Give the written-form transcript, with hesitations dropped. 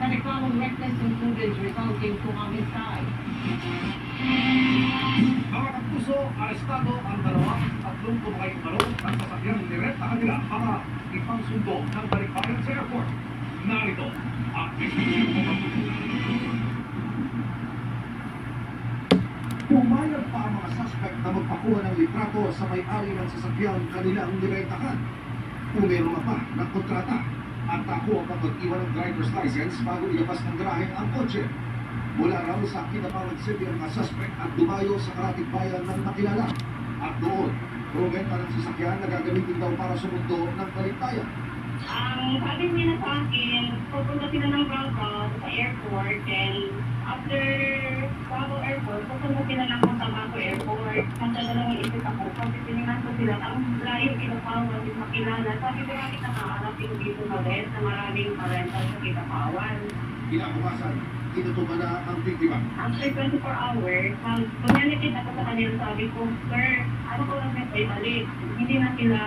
sa reklamong reckless imprudence resulting to homicide. Mga kapuso, arestado ang tatlong tumakay umano ng sasakyang direct na kanila para ipangsundo ng balikbayan sa airport. Narito ang pumayag pa ang mga suspect na magpakuha ng litrato sa may-ari ng sasakyang kanilang nirentahan. Pumirma pa ng kontrata at nakuha pa pag-iwan ng driver's license bago ilabas ng garahe ang kotse. Mula raw sa Kinabalan City ang mga suspect at dumayo sa karatig bayan ng nakilala. At doon, rumenta ng sasakyan na gagamitin daw para sumundo ng balikbayan. Ang sabi nila sa akin, pupunta sila ng Bravo sa airport, and after Bravo Airport, pupunta sila ng Cotabato Airport. Magdadalawang isip ako kasi tinignan ko sila. Ang layo Kinabawan, di makilala. Sabi ko bakit nakaharapin dito sa West na maraming parental sa Kinabawan. Kinabukasan, inutuman na ang biktima. After 24 hours, communicate ako sa kanila, sabi ko, sir, ano ko lang may balik. Hindi na sila